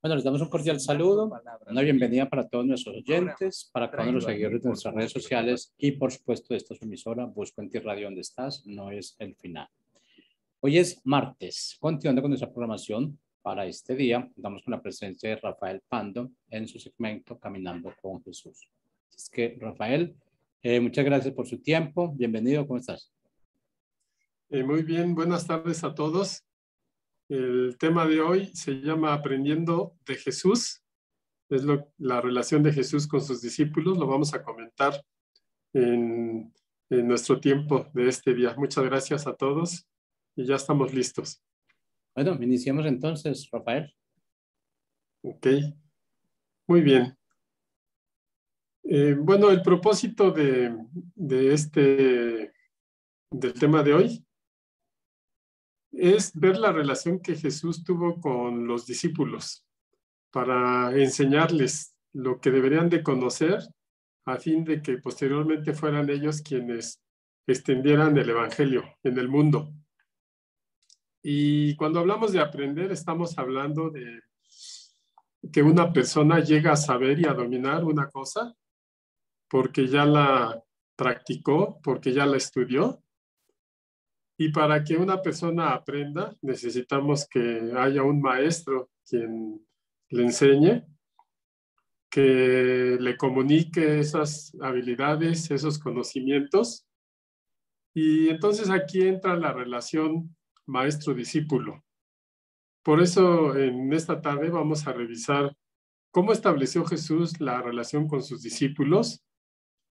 Bueno, les damos un cordial saludo, una bienvenida para todos nuestros oyentes, para cada uno de los seguidores de nuestras redes sociales y, por supuesto, de esta emisora, Busco en ti Radio donde estás, no es el final. Hoy es martes, continuando con nuestra programación para este día, estamos con la presencia de Rafael Pando en su segmento Caminando con Jesús. Es que, Rafael, muchas gracias por su tiempo, bienvenido, ¿cómo estás? Muy bien, buenas tardes a todos. El tema de hoy se llama Aprendiendo de Jesús. Es la relación de Jesús con sus discípulos. Lo vamos a comentar en nuestro tiempo de este día. Muchas gracias a todos y ya estamos listos. Bueno, iniciemos entonces, Rafael. Ok, muy bien. Bueno, el propósito del tema de hoy es ver la relación que Jesús tuvo con los discípulos para enseñarles lo que deberían de conocer a fin de que posteriormente fueran ellos quienes extendieran el evangelio en el mundo. Y cuando hablamos de aprender, estamos hablando de que una persona llega a saber y a dominar una cosa porque ya la practicó, porque ya la estudió. Y para que una persona aprenda, necesitamos que haya un maestro quien le enseñe, que le comunique esas habilidades, esos conocimientos. Y entonces aquí entra la relación maestro-discípulo. Por eso en esta tarde vamos a revisar cómo estableció Jesús la relación con sus discípulos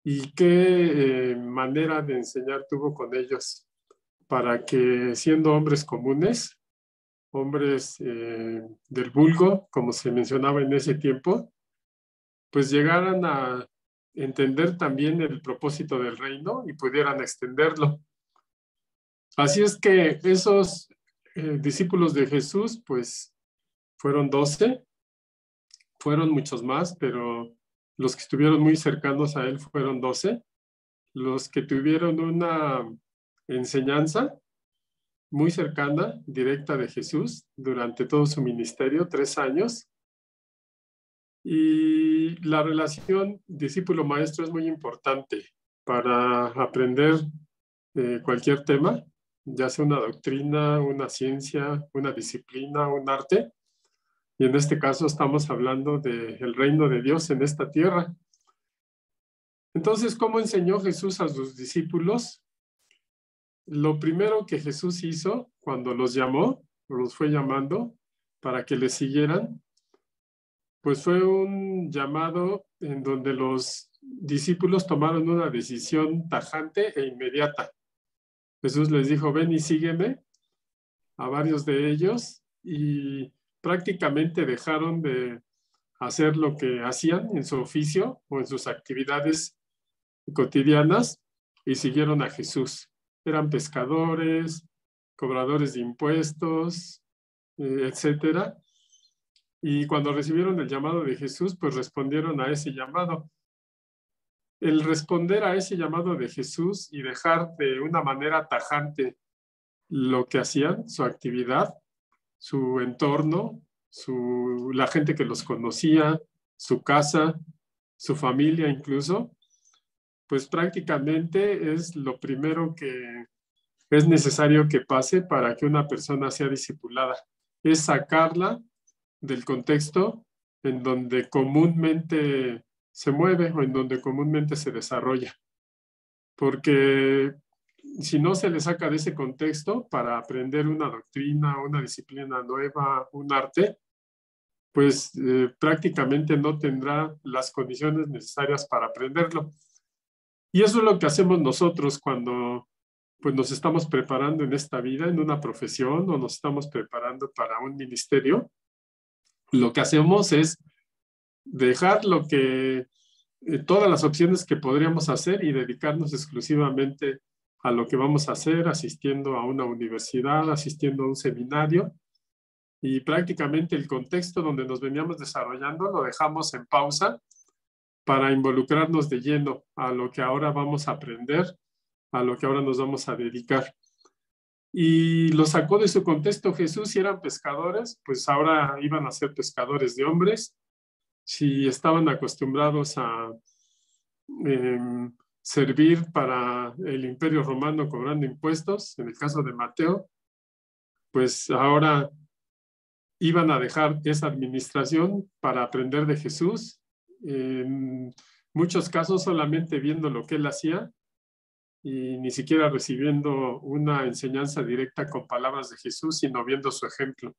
y qué manera de enseñar tuvo con ellos para que, siendo hombres comunes, hombres del vulgo, como se mencionaba en ese tiempo, pues llegaran a entender también el propósito del reino y pudieran extenderlo. Así es que esos discípulos de Jesús, pues fueron 12, fueron muchos más, pero los que estuvieron muy cercanos a él fueron 12, los que tuvieron una enseñanza muy cercana, directa de Jesús durante todo su ministerio, 3 años. Y la relación discípulo-maestro es muy importante para aprender cualquier tema, ya sea una doctrina, una ciencia, una disciplina, un arte. Y en este caso estamos hablando del reino de Dios en esta tierra. Entonces, ¿cómo enseñó Jesús a sus discípulos? Lo primero que Jesús hizo cuando los llamó, los fue llamando para que le siguieran, pues fue un llamado en donde los discípulos tomaron una decisión tajante e inmediata. Jesús les dijo, ven y sígueme, a varios de ellos, y prácticamente dejaron de hacer lo que hacían en su oficio o en sus actividades cotidianas y siguieron a Jesús. Eran pescadores, cobradores de impuestos, etcétera. Y cuando recibieron el llamado de Jesús, pues respondieron a ese llamado. El responder a ese llamado de Jesús y dejar de una manera tajante lo que hacían, su actividad, su entorno, la gente que los conocía, su casa, su familia incluso, pues prácticamente es lo primero que es necesario que pase para que una persona sea discipulada. Es sacarla del contexto en donde comúnmente se mueve o en donde comúnmente se desarrolla. Porque si no se le saca de ese contexto para aprender una doctrina, una disciplina nueva, un arte, pues prácticamente no tendrá las condiciones necesarias para aprenderlo. Y eso es lo que hacemos nosotros cuando pues, nos estamos preparando en esta vida, en una profesión, o nos estamos preparando para un ministerio. Lo que hacemos es dejar todas las opciones que podríamos hacer y dedicarnos exclusivamente a lo que vamos a hacer, asistiendo a una universidad, asistiendo a un seminario, y prácticamente el contexto donde nos veníamos desarrollando lo dejamos en pausa para involucrarnos de lleno a lo que ahora vamos a aprender, a lo que ahora nos vamos a dedicar. y lo sacó de su contexto. Jesús, si eran pescadores, pues ahora iban a ser pescadores de hombres. Si estaban acostumbrados a servir para el Imperio Romano cobrando impuestos, en el caso de Mateo, pues ahora iban a dejar esa administración para aprender de Jesús. En muchos casos solamente viendo lo que él hacía y ni siquiera recibiendo una enseñanza directa con palabras de Jesús, sino viendo su ejemplo.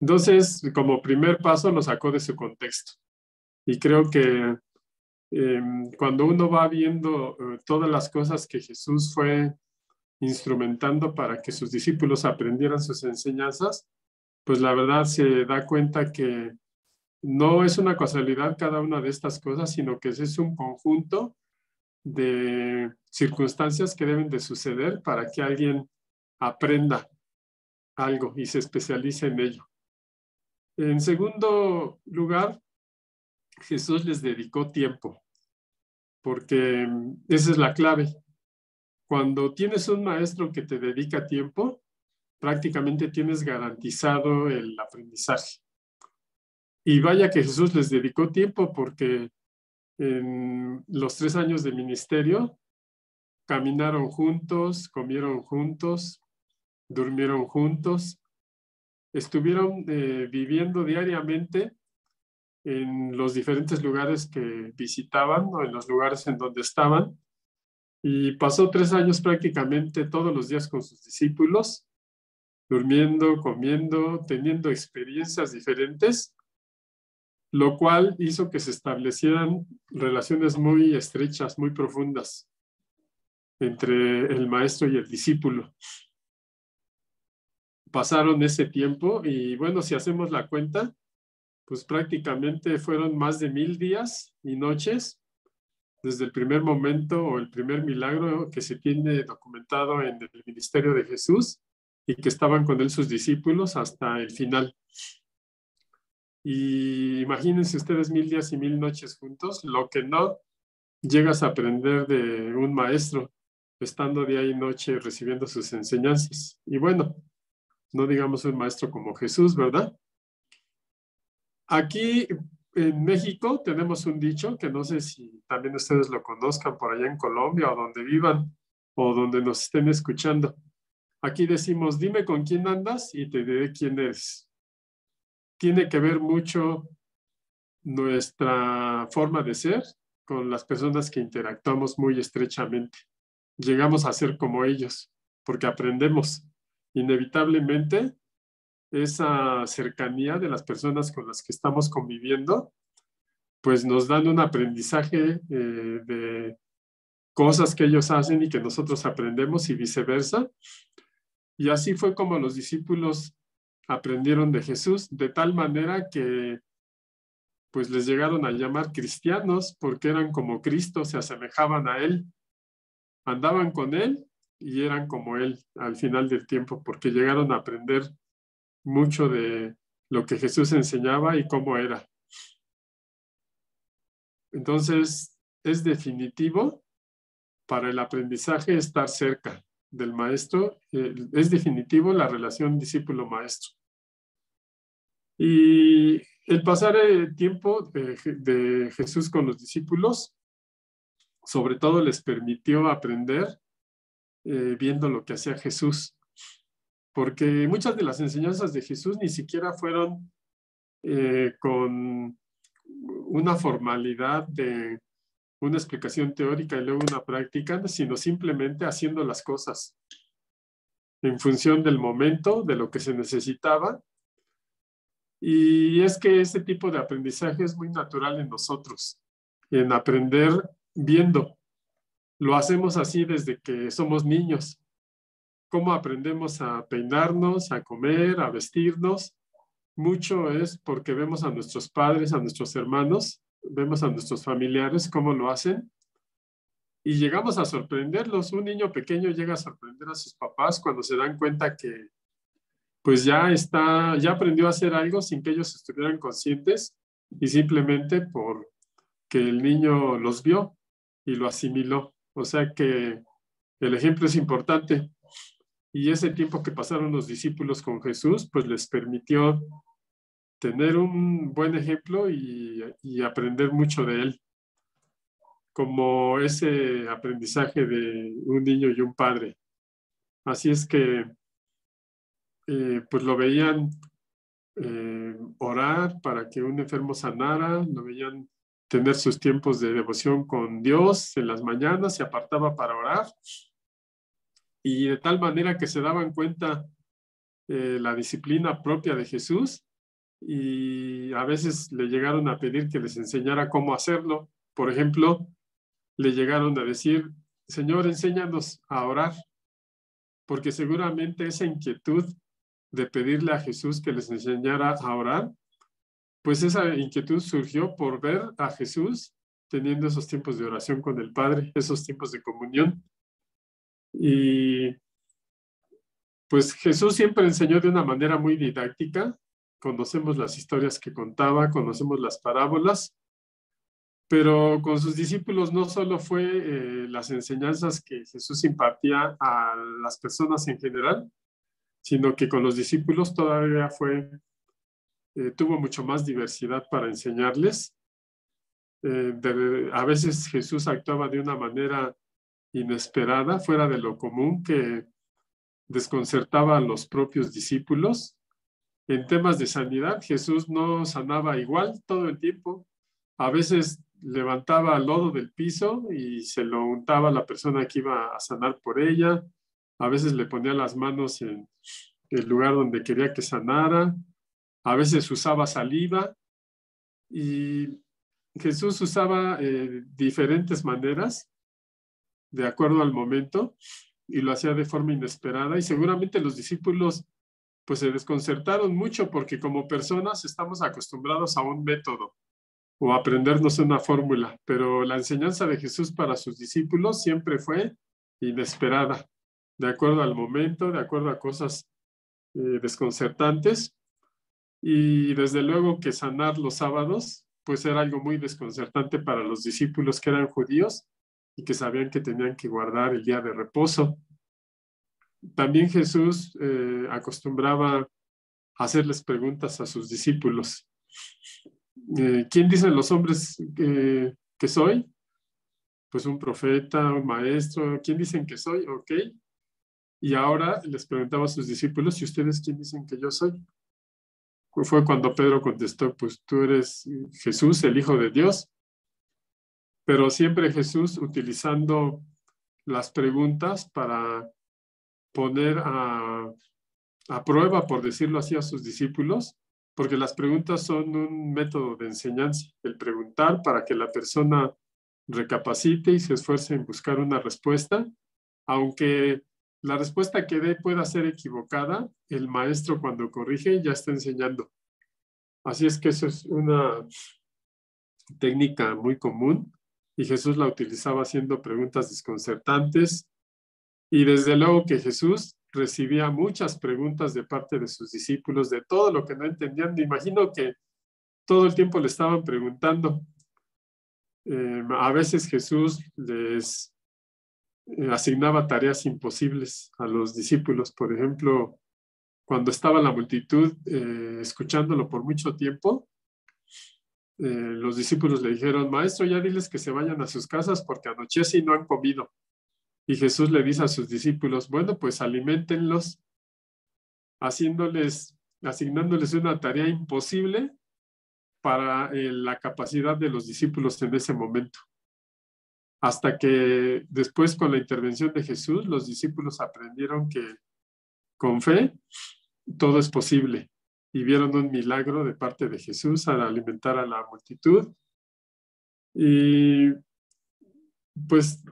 Entonces, como primer paso, lo sacó de su contexto. Y creo que cuando uno va viendo todas las cosas que Jesús fue instrumentando para que sus discípulos aprendieran sus enseñanzas, pues la verdad se da cuenta que no es una casualidad cada una de estas cosas, sino que es un conjunto de circunstancias que deben de suceder para que alguien aprenda algo y se especialice en ello. En segundo lugar, Jesús les dedicó tiempo, porque esa es la clave. Cuando tienes un maestro que te dedica tiempo, prácticamente tienes garantizado el aprendizaje. Y vaya que Jesús les dedicó tiempo, porque en los 3 años de ministerio caminaron juntos, comieron juntos, durmieron juntos, estuvieron viviendo diariamente en los diferentes lugares que visitaban o en los lugares en donde estaban, y pasó 3 años prácticamente todos los días con sus discípulos, durmiendo, comiendo, teniendo experiencias diferentes, lo cual hizo que se establecieran relaciones muy estrechas, muy profundas entre el maestro y el discípulo. Pasaron ese tiempo y bueno, si hacemos la cuenta, pues prácticamente fueron más de 1000 días y noches desde el primer momento o el primer milagro que se tiene documentado en el ministerio de Jesús y que estaban con él sus discípulos hasta el final. Y imagínense ustedes 1000 días y 1000 noches juntos, lo que no llegas a aprender de un maestro estando día y noche recibiendo sus enseñanzas. Y bueno, no digamos un maestro como Jesús, ¿verdad? Aquí en México tenemos un dicho que no sé si también ustedes lo conozcan por allá en Colombia o donde vivan o donde nos estén escuchando. Aquí decimos, dime con quién andas y te diré quién eres. Tiene que ver mucho nuestra forma de ser con las personas que interactuamos muy estrechamente. Llegamos a ser como ellos porque aprendemos. Inevitablemente, esa cercanía de las personas con las que estamos conviviendo, pues nos dan un aprendizaje de cosas que ellos hacen y que nosotros aprendemos y viceversa. Y así fue como los discípulos aprendieron de Jesús, de tal manera que pues les llegaron a llamar cristianos porque eran como Cristo, se asemejaban a Él, andaban con Él y eran como Él al final del tiempo, porque llegaron a aprender mucho de lo que Jesús enseñaba y cómo era. Entonces, es definitivo para el aprendizaje estar cerca del maestro, es definitivo la relación discípulo-maestro. Y el pasar el tiempo de Jesús con los discípulos, sobre todo les permitió aprender viendo lo que hacía Jesús, porque muchas de las enseñanzas de Jesús ni siquiera fueron con una formalidad de una explicación teórica y luego una práctica, sino simplemente haciendo las cosas en función del momento, de lo que se necesitaba. Y es que ese tipo de aprendizaje es muy natural en nosotros, en aprender viendo. Lo hacemos así desde que somos niños. ¿Cómo aprendemos a peinarnos, a comer, a vestirnos? Mucho es porque vemos a nuestros padres, a nuestros hermanos, vemos a nuestros familiares cómo lo hacen y llegamos a sorprenderlos. Un niño pequeño llega a sorprender a sus papás cuando se dan cuenta que pues ya aprendió a hacer algo sin que ellos estuvieran conscientes y simplemente porque el niño los vio y lo asimiló. O sea que el ejemplo es importante. Y ese tiempo que pasaron los discípulos con Jesús, pues les permitió tener un buen ejemplo y aprender mucho de él, como ese aprendizaje de un niño y un padre. Así es que pues lo veían orar para que un enfermo sanara, lo veían tener sus tiempos de devoción con Dios en las mañanas, se apartaba para orar, y de tal manera que se daban cuenta la disciplina propia de Jesús, y a veces le llegaron a pedir que les enseñara cómo hacerlo. Por ejemplo, le llegaron a decir: Señor, enséñanos a orar, porque seguramente esa inquietud de pedirle a Jesús que les enseñara a orar, pues esa inquietud surgió por ver a Jesús teniendo esos tiempos de oración con el Padre, esos tiempos de comunión. Y pues Jesús siempre enseñó de una manera muy didáctica. Conocemos las historias que contaba, conocemos las parábolas, pero con sus discípulos no solo fue las enseñanzas que Jesús impartía a las personas en general, sino que con los discípulos todavía tuvo mucho más diversidad para enseñarles. A veces Jesús actuaba de una manera inesperada, fuera de lo común, que desconcertaba a los propios discípulos. En temas de sanidad, Jesús no sanaba igual todo el tiempo. A veces levantaba lodo del piso y se lo untaba a la persona que iba a sanar por ella. A veces le ponía las manos en el lugar donde quería que sanara. A veces usaba saliva, y Jesús usaba diferentes maneras de acuerdo al momento, y lo hacía de forma inesperada, y seguramente los discípulos pues se desconcertaron mucho, porque como personas estamos acostumbrados a un método o a aprendernos una fórmula, pero la enseñanza de Jesús para sus discípulos siempre fue inesperada, de acuerdo al momento, de acuerdo a cosas desconcertantes. Y desde luego que sanar los sábados pues era algo muy desconcertante para los discípulos que eran judíos y que sabían que tenían que guardar el día de reposo. También Jesús acostumbraba a hacerles preguntas a sus discípulos. ¿Quién dicen los hombres que soy? Pues un profeta, un maestro. ¿Quién dicen que soy? Ok. Y ahora les preguntaba a sus discípulos: ¿y ustedes quién dicen que yo soy? Fue cuando Pedro contestó: pues tú eres Jesús, el Hijo de Dios. Pero siempre Jesús utilizando las preguntas para poner a prueba, por decirlo así, a sus discípulos, porque las preguntas son un método de enseñanza. El preguntar para que la persona recapacite y se esfuerce en buscar una respuesta, aunque la respuesta que dé pueda ser equivocada, el maestro cuando corrige ya está enseñando. Así es que eso es una técnica muy común, y Jesús la utilizaba haciendo preguntas desconcertantes, y desde luego que Jesús recibía muchas preguntas de parte de sus discípulos de todo lo que no entendían. Me imagino que todo el tiempo le estaban preguntando. A veces Jesús les asignaba tareas imposibles a los discípulos. Por ejemplo, cuando estaba la multitud escuchándolo por mucho tiempo, los discípulos le dijeron: Maestro, ya diles que se vayan a sus casas porque anochece y no han comido. Y Jesús le dice a sus discípulos: bueno, pues aliméntenlos, asignándoles una tarea imposible para la capacidad de los discípulos en ese momento. Hasta que después, con la intervención de Jesús, los discípulos aprendieron que con fe todo es posible, y vieron un milagro de parte de Jesús al alimentar a la multitud. Y pues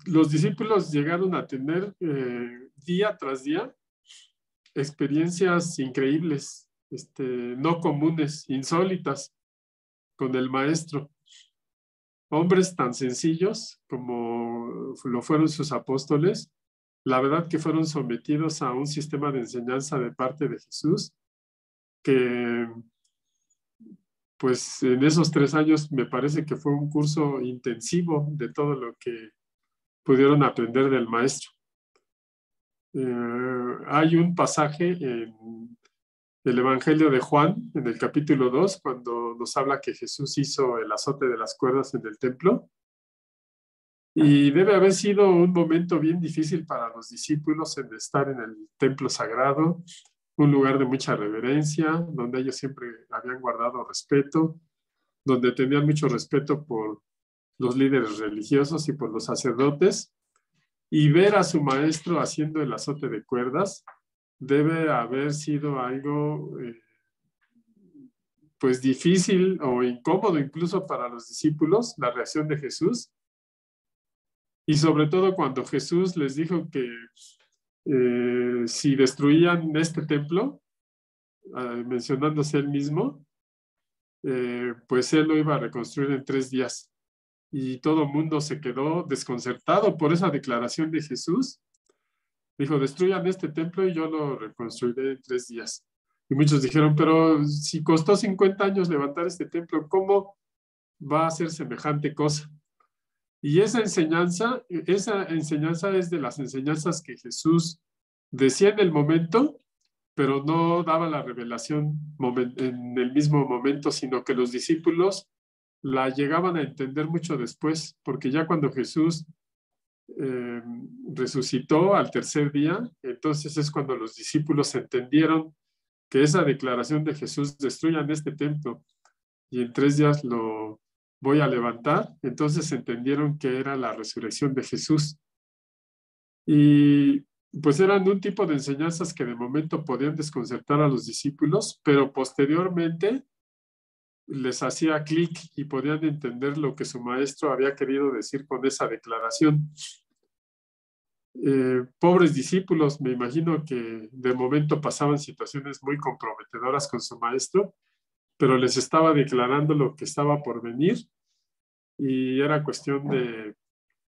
los discípulos llegaron a tener día tras día experiencias increíbles, no comunes, insólitas, con el maestro. Hombres tan sencillos como lo fueron sus apóstoles, la verdad que fueron sometidos a un sistema de enseñanza de parte de Jesús que pues en esos 3 años me parece que fue un curso intensivo de todo lo que pudieron aprender del maestro. Hay un pasaje en el Evangelio de Juan, en el capítulo 2, cuando nos habla que Jesús hizo el azote de las cuerdas en el templo. Y debe haber sido un momento bien difícil para los discípulos en estar en el templo sagrado, un lugar de mucha reverencia, donde ellos siempre habían guardado respeto, donde tenían mucho respeto por los líderes religiosos y por los sacerdotes. Y ver a su maestro haciendo el azote de cuerdas debe haber sido algo pues difícil o incómodo incluso para los discípulos, la reacción de Jesús. Y sobre todo cuando Jesús les dijo que si destruían este templo, mencionándose él mismo, pues él lo iba a reconstruir en 3 días. Y todo el mundo se quedó desconcertado por esa declaración de Jesús. Dijo, destruyan este templo y yo lo reconstruiré en 3 días. Y muchos dijeron, pero si costó 50 años levantar este templo, ¿cómo va a ser semejante cosa? Y esa enseñanza es de las enseñanzas que Jesús decía en el momento, pero no daba la revelación en el mismo momento, sino que los discípulos la llegaban a entender mucho después, porque ya cuando Jesús resucitó al 3er día, entonces es cuando los discípulos entendieron que esa declaración de Jesús, destruyan este templo y en 3 días lo voy a levantar, entonces entendieron que era la resurrección de Jesús. Y pues eran un tipo de enseñanzas que de momento podían desconcertar a los discípulos, pero posteriormente les hacía clic y podían entender lo que su maestro había querido decir con esa declaración. Pobres discípulos, me imagino que de momento pasaban situaciones muy comprometedoras con su maestro, pero les estaba declarando lo que estaba por venir y era cuestión de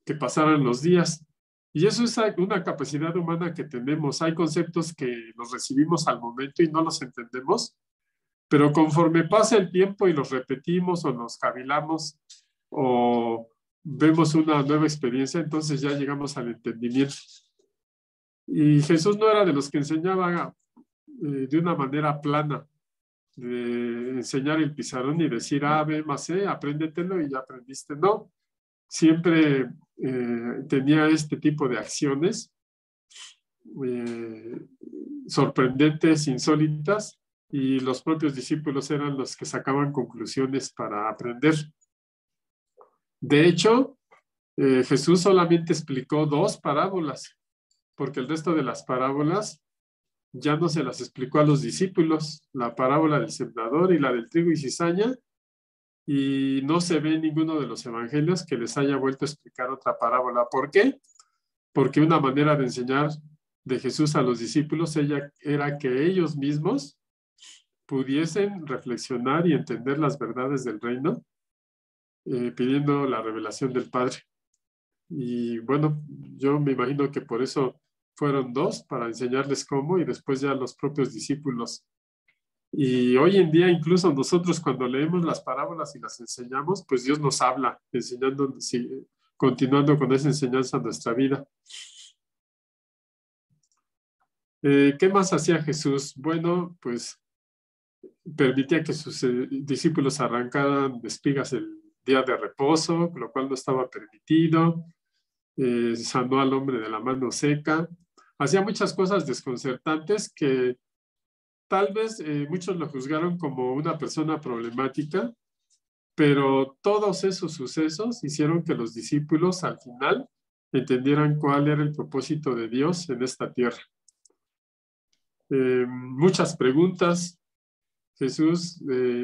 que pasaran los días. Y eso es una capacidad humana que tenemos. Hay conceptos que los recibimos al momento y no los entendemos, pero conforme pasa el tiempo y los repetimos o nos cavilamos o vemos una nueva experiencia, entonces ya llegamos al entendimiento. Y Jesús no era de los que enseñaba de una manera plana, de enseñar el pizarrón y decir B más C, apréndetelo y ya aprendiste. No, siempre tenía este tipo de acciones sorprendentes, insólitas, y los propios discípulos eran los que sacaban conclusiones para aprender. De hecho, Jesús solamente explicó 2 parábolas, porque el resto de las parábolas ya no se las explicó a los discípulos, la parábola del sembrador y la del trigo y cizaña, y no se ve en ninguno de los evangelios que les haya vuelto a explicar otra parábola. ¿Por qué? Porque una manera de enseñar de Jesús a los discípulos era que ellos mismos pudiesen reflexionar y entender las verdades del reino, pidiendo la revelación del Padre. Y bueno, yo me imagino que por eso fueron 2, para enseñarles cómo, y después ya los propios discípulos. Y hoy en día, incluso nosotros cuando leemos las parábolas y las enseñamos, pues Dios nos habla, enseñando, continuando con esa enseñanza en nuestra vida. ¿Qué más hacía Jesús? Bueno, pues permitía que sus discípulos arrancaran espigas el día de reposo, lo cual no estaba permitido. Sanó al hombre de la mano seca. Hacía muchas cosas desconcertantes que tal vez muchos lo juzgaron como una persona problemática, pero todos esos sucesos hicieron que los discípulos al final entendieran cuál era el propósito de Dios en esta tierra. Muchas preguntas. Jesús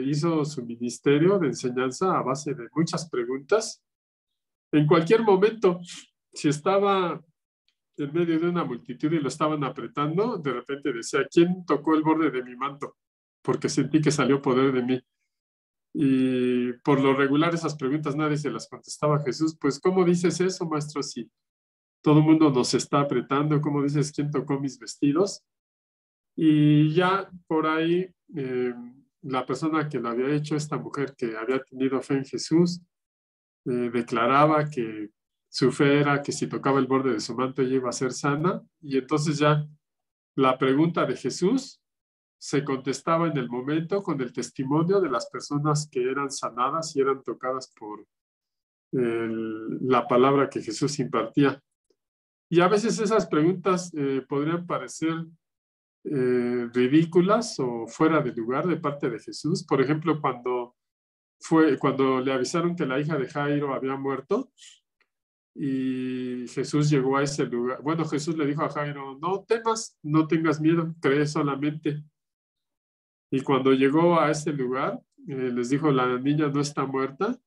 hizo su ministerio de enseñanza a base de muchas preguntas. En cualquier momento, si estaba en medio de una multitud y lo estaban apretando, de repente decía, ¿quién tocó el borde de mi manto? Porque sentí que salió poder de mí. Y por lo regular esas preguntas nadie se las contestaba a Jesús. Pues, ¿cómo dices eso, maestro? Si todo el mundo nos está apretando, ¿cómo dices quién tocó mis vestidos? Y ya por ahí, la persona que lo había hecho, esta mujer que había tenido fe en Jesús, declaraba que Su fe era que si tocaba el borde de su manto ella iba a ser sana. Y entonces ya la pregunta de Jesús se contestaba en el momento con el testimonio de las personas que eran sanadas y eran tocadas por la palabra que Jesús impartía. Y a veces esas preguntas podrían parecer ridículas o fuera de lugar de parte de Jesús. Por ejemplo, cuando le avisaron que la hija de Jairo había muerto y Jesús llegó a ese lugar. Bueno, Jesús le dijo a Jairo, no temas, no tengas miedo, cree solamente. Y cuando llegó a ese lugar, les dijo, la niña no está muerta,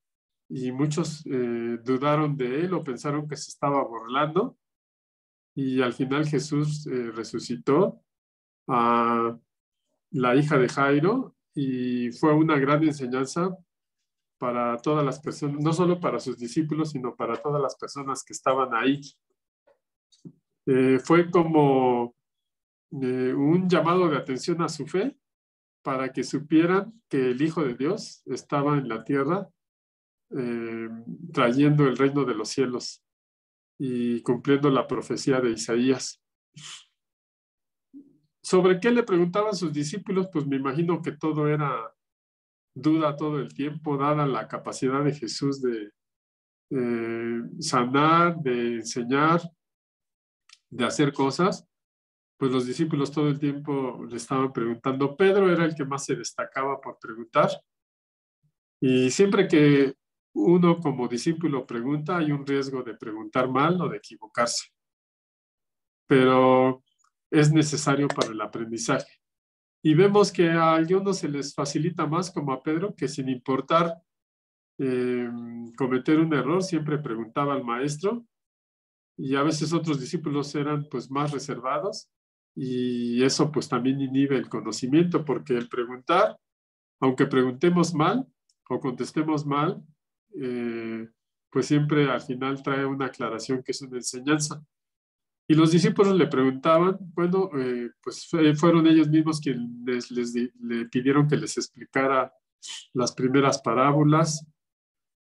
y muchos dudaron de él o pensaron que se estaba burlando. Y al final Jesús resucitó a la hija de Jairo y fue una gran enseñanza para todas las personas, no solo para sus discípulos, sino para todas las personas que estaban ahí. Fue como un llamado de atención a su fe para que supieran que el Hijo de Dios estaba en la tierra trayendo el reino de los cielos y cumpliendo la profecía de Isaías. ¿Sobre qué le preguntaban sus discípulos? Pues me imagino que todo era duda todo el tiempo, dada la capacidad de Jesús de sanar, de enseñar, de hacer cosas. Pues los discípulos todo el tiempo le estaban preguntando. Pedro era el que más se destacaba por preguntar. Y siempre que uno como discípulo pregunta, hay un riesgo de preguntar mal o de equivocarse. Pero es necesario para el aprendizaje. Y vemos que a algunos se les facilita más, como a Pedro, que sin importar cometer un error, siempre preguntaba al maestro. Y a veces otros discípulos eran pues más reservados. Y eso pues también inhibe el conocimiento, porque el preguntar, aunque preguntemos mal o contestemos mal, pues siempre al final trae una aclaración que es una enseñanza. Y los discípulos le preguntaban, bueno, pues fueron ellos mismos quienes le pidieron que les explicara las primeras parábolas,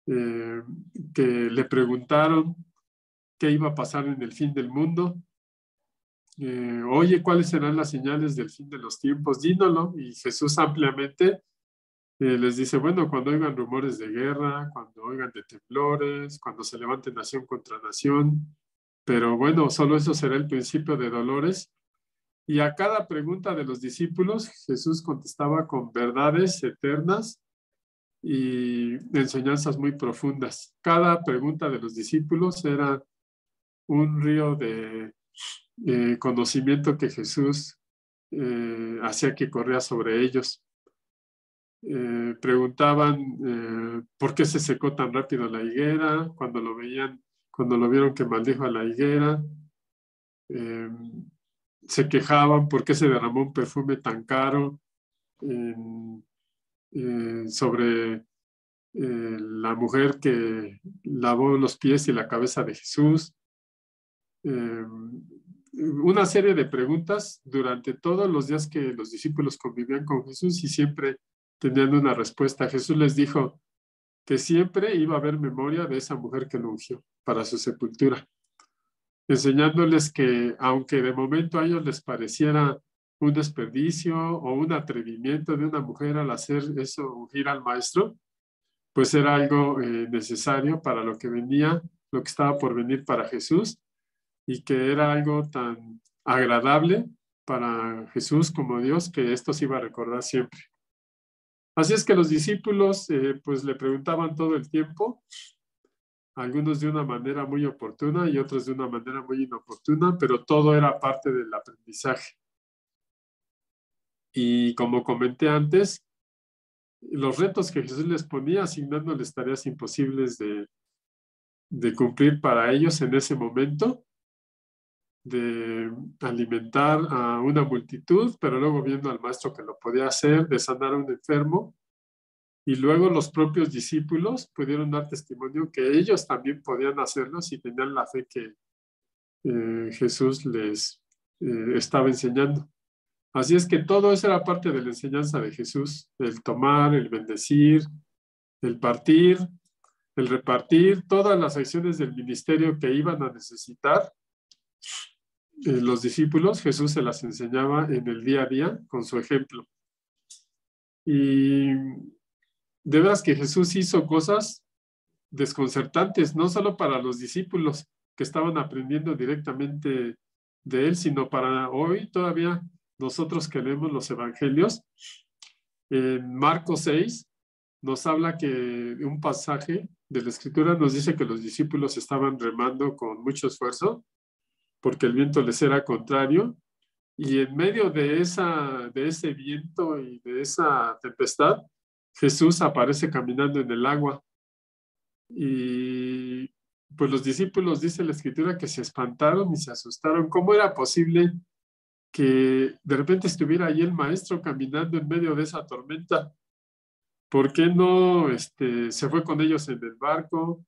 que le preguntaron qué iba a pasar en el fin del mundo. Oye, ¿cuáles serán las señales del fin de los tiempos? Dínoslo. Y Jesús ampliamente les dice, bueno, cuando oigan rumores de guerra, cuando oigan de temblores, cuando se levante nación contra nación, pero bueno, solo eso será el principio de dolores. Y a cada pregunta de los discípulos, Jesús contestaba con verdades eternas y enseñanzas muy profundas. Cada pregunta de los discípulos era un río de conocimiento que Jesús hacía que corría sobre ellos. Preguntaban por qué se secó tan rápido la higuera, cuando lo vieron que maldijo a la higuera. Se quejaban por qué se derramó un perfume tan caro sobre la mujer que lavó los pies y la cabeza de Jesús. Una serie de preguntas durante todos los días que los discípulos convivían con Jesús y siempre tenían una respuesta. Jesús les dijo que siempre iba a haber memoria de esa mujer que lo ungió para su sepultura, enseñándoles que aunque de momento a ellos les pareciera un desperdicio o un atrevimiento de una mujer al hacer eso, ungir al maestro, pues era algo necesario para lo que venía, lo que estaba por venir para Jesús, y que era algo tan agradable para Jesús como Dios que esto se iba a recordar siempre. Así es que los discípulos pues le preguntaban todo el tiempo, algunos de una manera muy oportuna y otros de una manera muy inoportuna, pero todo era parte del aprendizaje. Y como comenté antes, los retos que Jesús les ponía, asignándoles tareas imposibles de cumplir para ellos en ese momento, de alimentar a una multitud, pero luego viendo al maestro que lo podía hacer, de sanar a un enfermo, y luego los propios discípulos pudieron dar testimonio que ellos también podían hacerlo si tenían la fe que Jesús les estaba enseñando. Así es que todo eso era parte de la enseñanza de Jesús, el tomar, el bendecir, el partir, el repartir, todas las acciones del ministerio que iban a necesitar los discípulos, Jesús se las enseñaba en el día a día con su ejemplo. Y de veras que Jesús hizo cosas desconcertantes, no solo para los discípulos que estaban aprendiendo directamente de él, sino para hoy todavía nosotros que leemos los evangelios. En Marcos 6 nos habla que un pasaje de la escritura nos dice que los discípulos estaban remando con mucho esfuerzo porque el viento les era contrario, y en medio de ese viento y de esa tempestad, Jesús aparece caminando en el agua. Y pues los discípulos, dice la escritura, que se espantaron y se asustaron. ¿Cómo era posible que de repente estuviera ahí el maestro caminando en medio de esa tormenta? ¿Por qué no se fue con ellos en el barco?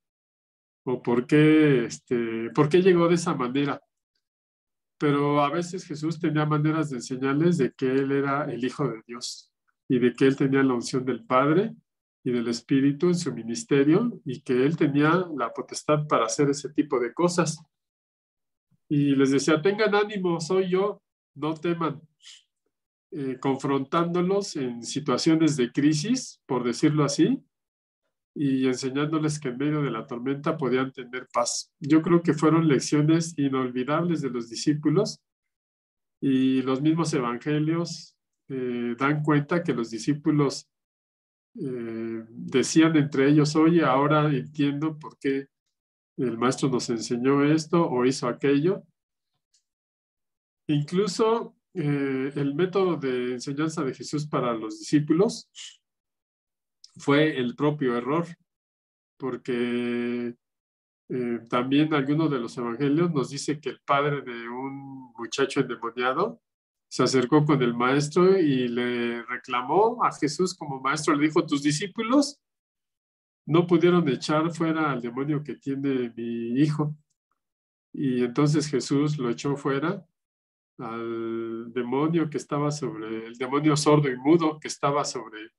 ¿O por qué llegó de esa manera? Pero a veces Jesús tenía maneras de enseñarles de que Él era el Hijo de Dios y de que Él tenía la unción del Padre y del Espíritu en su ministerio y que Él tenía la potestad para hacer ese tipo de cosas. Y les decía, tengan ánimo, soy yo, no teman. Confrontándolos en situaciones de crisis, por decirlo así, y enseñándoles que en medio de la tormenta podían tener paz. Yo creo que fueron lecciones inolvidables de los discípulos, y los mismos evangelios dan cuenta que los discípulos decían entre ellos, oye, ahora entiendo por qué el maestro nos enseñó esto o hizo aquello. Incluso el método de enseñanza de Jesús para los discípulos fue el propio error, porque también alguno de los evangelios nos dice que el padre de un muchacho endemoniado se acercó con el maestro y le reclamó a Jesús como maestro. Le dijo, tus discípulos no pudieron echar fuera al demonio que tiene mi hijo. Y entonces Jesús lo echó fuera al demonio que estaba sobre, el demonio sordo y mudo que estaba sobre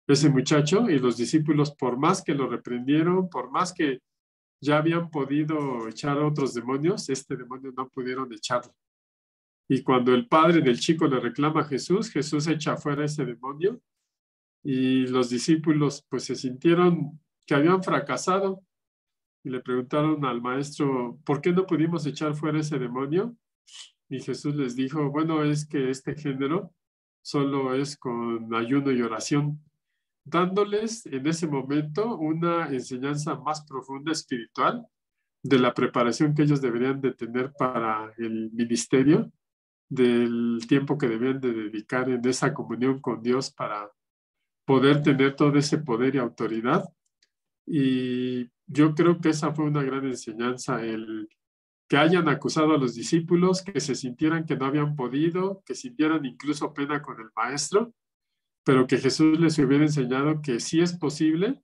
ese muchacho, y los discípulos, por más que lo reprendieron, por más que ya habían podido echar a otros demonios, este demonio no pudieron echarlo. Y cuando el padre del chico le reclama a Jesús, Jesús echa fuera ese demonio, y los discípulos pues se sintieron que habían fracasado y le preguntaron al maestro, ¿por qué no pudimos echar fuera ese demonio? Y Jesús les dijo, bueno, es que este género solo es con ayuno y oración, dándoles en ese momento una enseñanza más profunda espiritual de la preparación que ellos deberían de tener para el ministerio, del tiempo que debían de dedicar en esa comunión con Dios para poder tener todo ese poder y autoridad. Y yo creo que esa fue una gran enseñanza, el que hayan acusado a los discípulos, que se sintieran que no habían podido, que sintieran incluso pena con el maestro, pero que Jesús les hubiera enseñado que sí es posible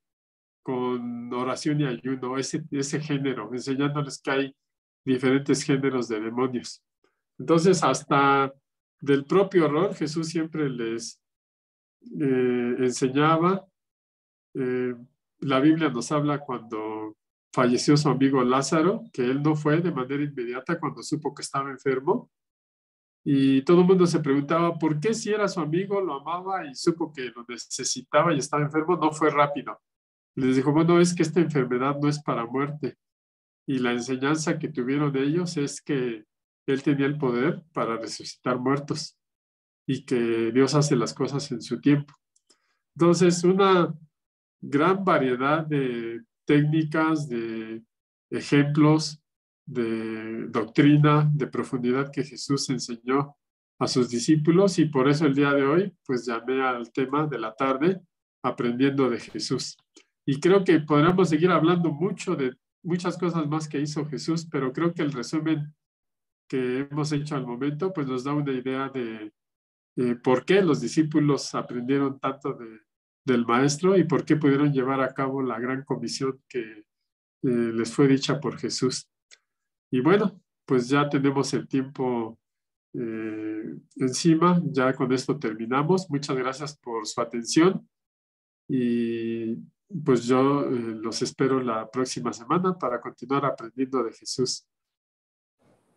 con oración y ayuno, ese género, enseñándoles que hay diferentes géneros de demonios. Entonces, hasta del propio error, Jesús siempre les enseñaba. La Biblia nos habla cuando falleció su amigo Lázaro, que él no fue de manera inmediata cuando supo que estaba enfermo. Y todo el mundo se preguntaba por qué, si era su amigo, lo amaba y supo que lo necesitaba y estaba enfermo, no fue rápido. Les dijo, bueno, es que esta enfermedad no es para muerte. Y la enseñanza que tuvieron ellos es que él tenía el poder para resucitar muertos y que Dios hace las cosas en su tiempo. Entonces, una gran variedad de técnicas, de ejemplos, de doctrina, de profundidad que Jesús enseñó a sus discípulos, y por eso el día de hoy pues llamé al tema de la tarde aprendiendo de Jesús. Y creo que podríamos seguir hablando mucho de muchas cosas más que hizo Jesús, pero creo que el resumen que hemos hecho al momento pues nos da una idea de por qué los discípulos aprendieron tanto del maestro y por qué pudieron llevar a cabo la gran comisión que les fue dicha por Jesús. Y bueno, pues ya tenemos el tiempo encima, ya con esto terminamos. Muchas gracias por su atención y pues yo los espero la próxima semana para continuar aprendiendo de Jesús.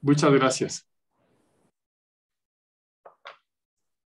Muchas gracias.